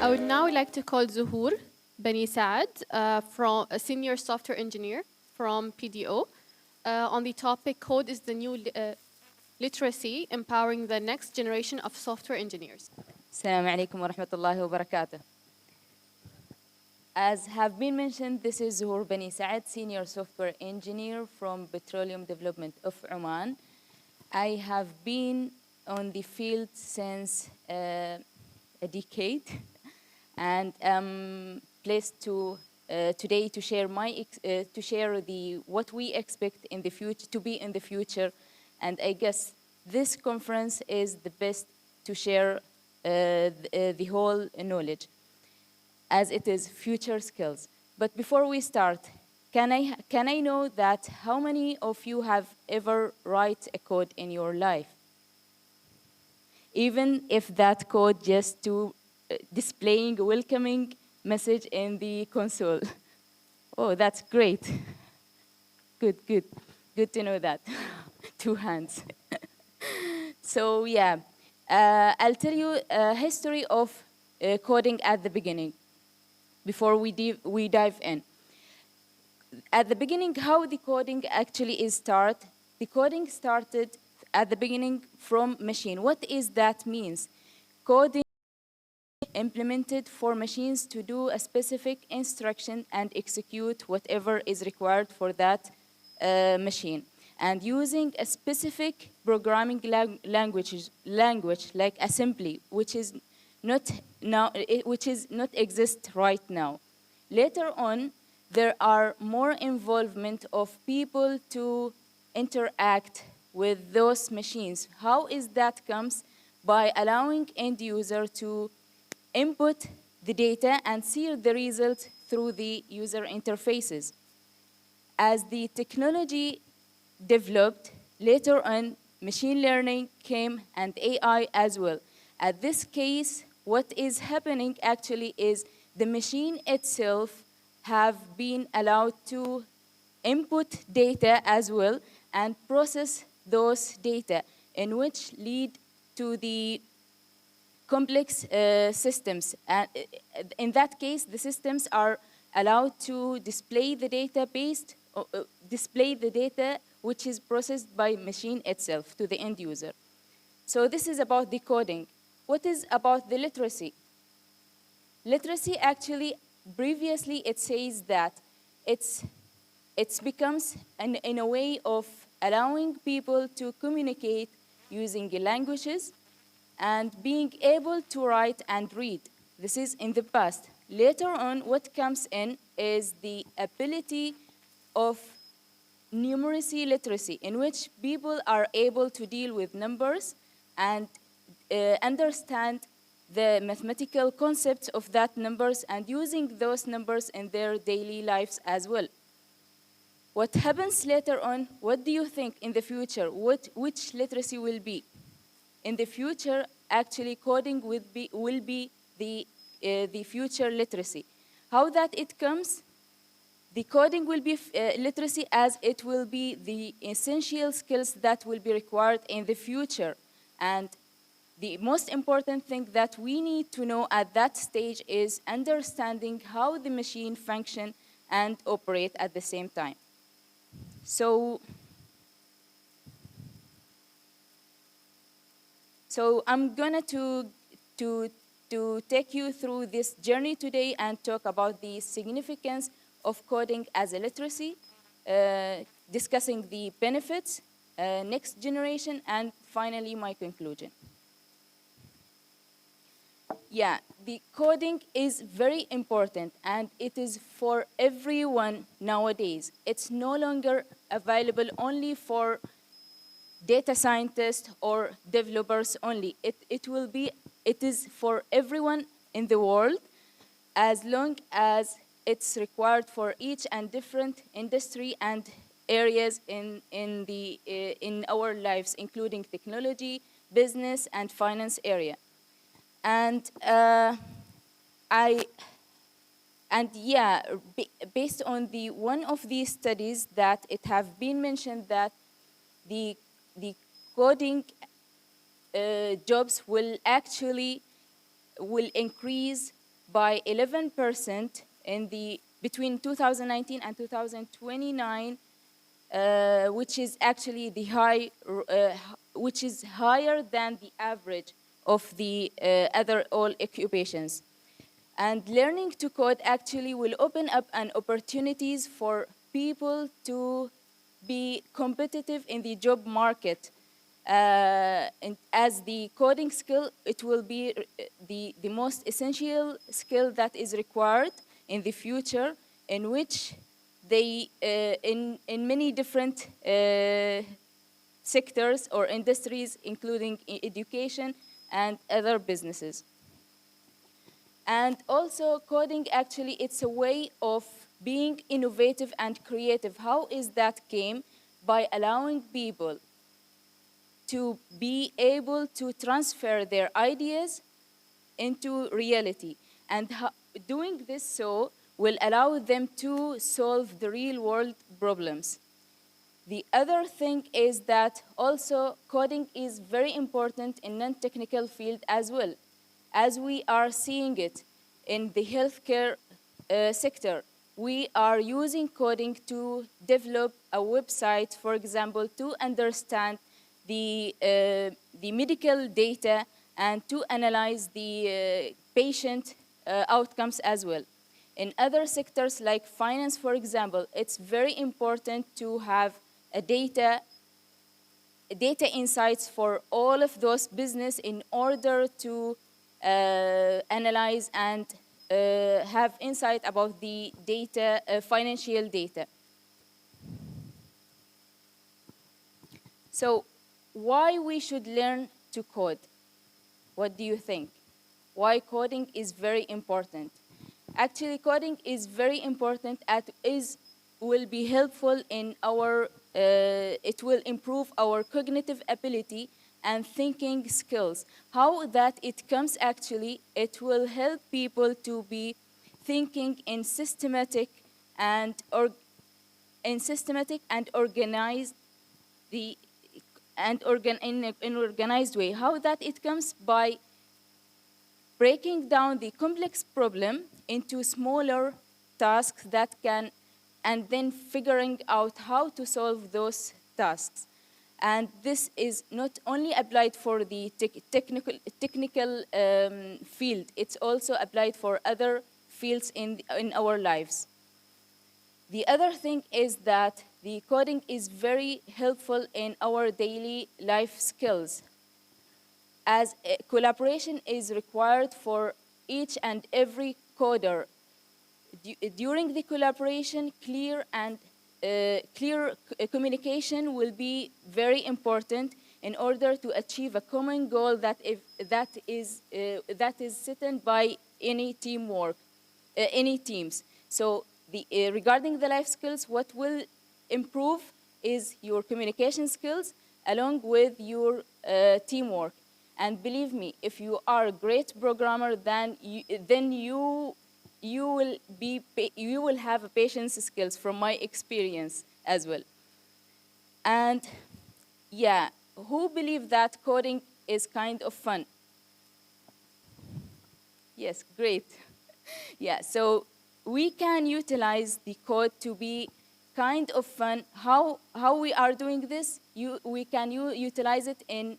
I would now like to call Zuhoor Bani Saad, from a senior software engineer from PDO, on the topic Code is the New Literacy, Empowering the Next Generation of Software Engineers. Assalamu alaikum wa rahmatullahi wa barakatuh. As have been mentioned, this is Zuhoor Bani Saad, Senior Software Engineer from Petroleum Development of Oman. I have been on the field since a decade, and I'm pleased to today to share what we expect in the future to be in the future, and I guess this conference is the best to share the whole knowledge, as it is future skills. But before we start, can I know that how many of you have ever write a code in your life? Even if that code just to displaying a welcoming message in the console. Oh, that's great. Good to know that. 2 hands. So yeah, I'll tell you a history of coding at the beginning before we dive in. At the beginning, how the coding actually is start. The coding started at the beginning from machine. What is that means? Coding implemented for machines to do a specific instruction and execute whatever is required for that machine. And using a specific programming language like assembly, which is not exist right now. Later on, there are more involvement of people to interact with those machines. How is that comes? By allowing end user to input the data and see the result through the user interfaces. As the technology developed, later on, machine learning came and AI as well. At this case, what is happening actually is the machine itself have been allowed to input data as well and process those data, in which lead to the complex systems. And in that case, the systems are allowed to display the data which is processed by machine itself to the end user. So this is about the coding. What is about the literacy? Literacy actually, previously it says that it becomes in a way of allowing people to communicate using languages and being able to write and read. This is in the past. Later on, what comes in is the ability of numeracy literacy, in which people are able to deal with numbers and understand the mathematical concepts of that numbers and using those numbers in their daily lives as well. What happens later on? What do you think in the future? Which literacy will be? In the future, actually, coding will be the future literacy. How that it comes? The coding will be literacy, as it will be the essential skills that will be required in the future. And the most important thing that we need to know at that stage is understanding how the machine function and operate at the same time. So I'm gonna to take you through this journey today and talk about the significance of coding as a literacy, discussing the benefits, next generation, and finally my conclusion. Yeah, the coding is very important and it is for everyone nowadays. It's no longer available only for data scientists or developers only. It is for everyone in the world, as long as it's required for each and different industry and areas in our lives, including technology, business, and finance area. And based on one of these studies that it have been mentioned that the coding jobs will increase by 11% between 2019 and 2029, which is actually which is higher than the average of the other all occupations. And learning to code actually will open up an opportunities for people to be competitive in the job market. And as the coding skill, it will be the most essential skill that is required in the future, in which they, in many different sectors or industries, including education and other businesses. And also coding, actually, it's a way of being innovative and creative. How is that came? By allowing people to be able to transfer their ideas into reality. And doing this so will allow them to solve the real world problems. The other thing is that also coding is very important in non-technical field as well, as we are seeing it in the healthcare sector. We are using coding to develop a website, for example, to understand the medical data and to analyze the patient outcomes as well. In other sectors like finance, for example, it's very important to have data insights for all of those business in order to analyze and have insight about the data, financial data. So why we should learn to code? What do you think? Why coding is very important? Actually, coding is very important and will be helpful in our, it will improve our cognitive ability and thinking skills. How that it comes actually, it will help people to be thinking in systematic and organized in an organized way. How that it comes? By breaking down the complex problem into smaller tasks that can, and then figuring out how to solve those tasks. And this is not only applied for the technical field, it's also applied for other fields in our lives. The other thing is that the coding is very helpful in our daily life skills, as collaboration is required for each and every coder. During the collaboration, clear communication will be very important in order to achieve a common goal that is set by any teamwork, any teams. So regarding the life skills, what will improve is your communication skills along with your teamwork. And believe me, if you are a great programmer, then you will have patience skills from my experience as well. And yeah, who believe that coding is kind of fun? Yes, great. Yeah, so we can utilize the code to be kind of fun. How we are doing this? We can utilize it in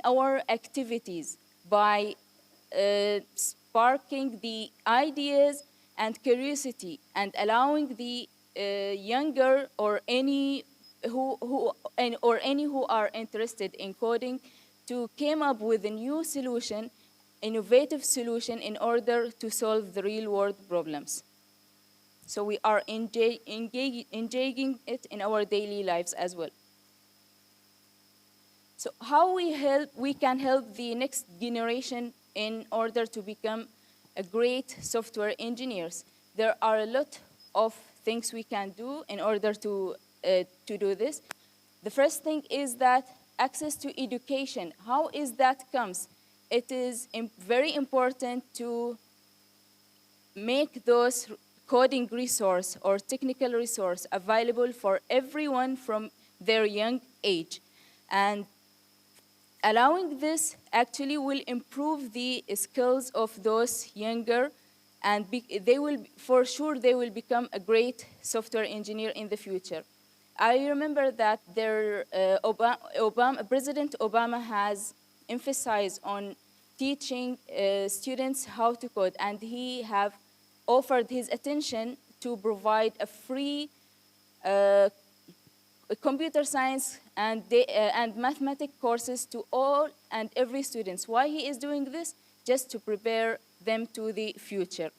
our activities by sparking the ideas and curiosity and allowing the younger or any who are interested in coding to come up with a new solution, innovative solution in order to solve the real world problems. So we are engaging it in our daily lives as well. So how we can help the next generation in order to become a great software engineers? There are a lot of things we can do in order to do this. The first thing is that access to education. How is that comes? It is very important to make those coding resource or technical resource available for everyone from their young age. And allowing this actually will improve the skills of those younger and they will, for sure, they will become a great software engineer in the future. I remember that President Obama has emphasized on teaching students how to code, and he have offered his attention to provide a free computer science and mathematics courses to all and every students. Why he is doing this? Just to prepare them to the future.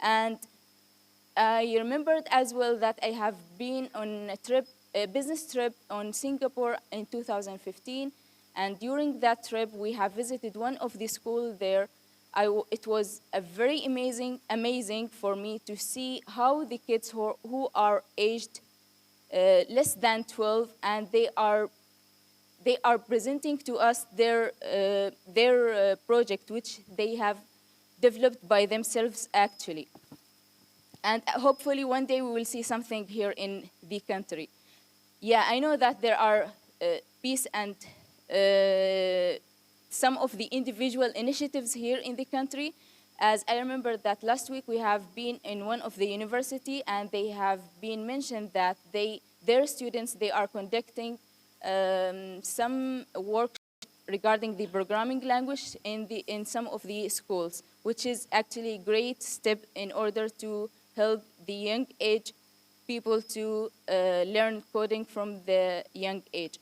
And I remembered as well that I have been on a business trip on Singapore in 2015. And during that trip, we have visited one of the schools there. It was a very amazing for me to see how the kids who are aged less than 12, and they are presenting to us their project, which they have developed by themselves actually. And hopefully one day we will see something here in the country. Yeah, I know that there are peace and some of the individual initiatives here in the country. As I remember that last week we have been in one of the university, and they have been mentioned that their students, they are conducting some work regarding the programming language in some of the schools, which is actually a great step in order to help the young age people to learn coding from the young age.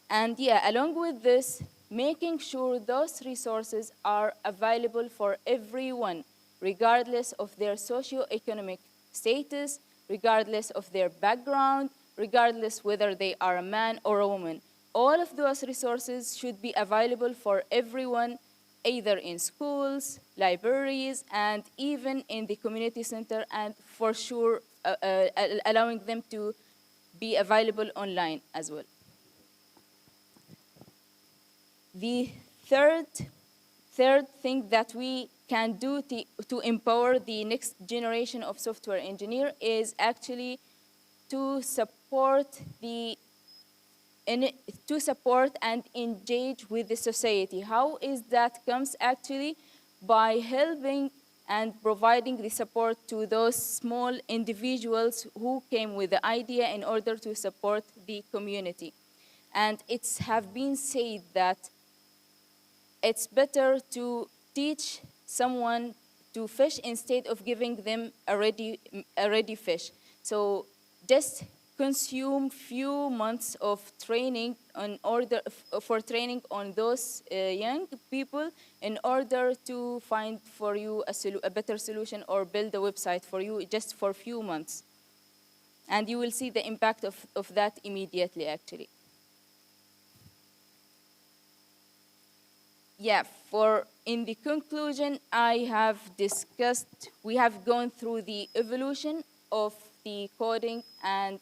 And yeah, along with this, making sure those resources are available for everyone, regardless of their socioeconomic status, regardless of their background, regardless whether they are a man or a woman. All of those resources should be available for everyone, either in schools, libraries, and even in the community center, and for sure allowing them to be available online as well. The third thing that we can do to empower the next generation of software engineer is actually to support and engage with the society. How is that comes actually? By helping and providing the support to those small individuals who came with the idea in order to support the community. And it's have been said that it's better to teach someone to fish instead of giving them a ready fish. So just consume few months of training for training on those young people in order to find for you a better solution or build a website for you just for few months. And you will see the impact of that immediately actually. Yeah, in the conclusion, we have gone through the evolution of the coding and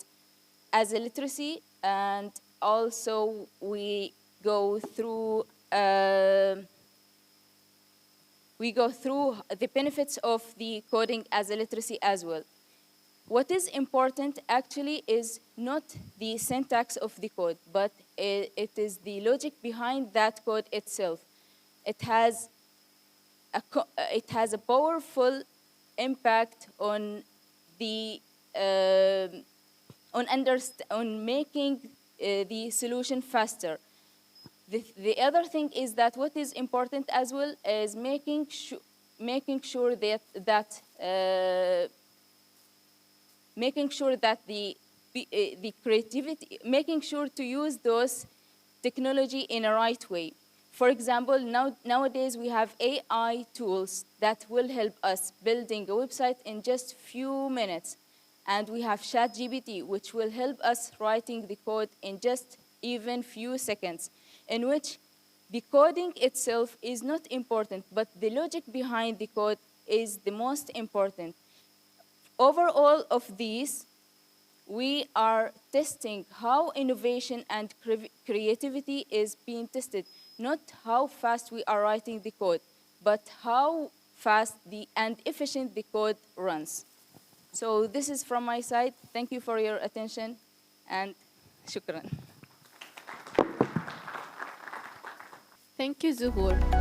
as a literacy, and also we go through the benefits of the coding as a literacy as well. What is important actually is not the syntax of the code, but it is the logic behind that code itself. It has a powerful impact on the on making the solution faster. The other thing is that what is important as well is making sure that the creativity, making sure to use those technology in a right way. For example, nowadays we have AI tools that will help us building a website in just few minutes. And we have ChatGPT, which will help us writing the code in just even few seconds, in which the coding itself is not important, but the logic behind the code is the most important. Overall of these, we are testing how innovation and creativity is being tested, not how fast we are writing the code, but how fast and efficient the code runs. So this is from my side. Thank you for your attention, and shukran. Thank you, Zuhoor.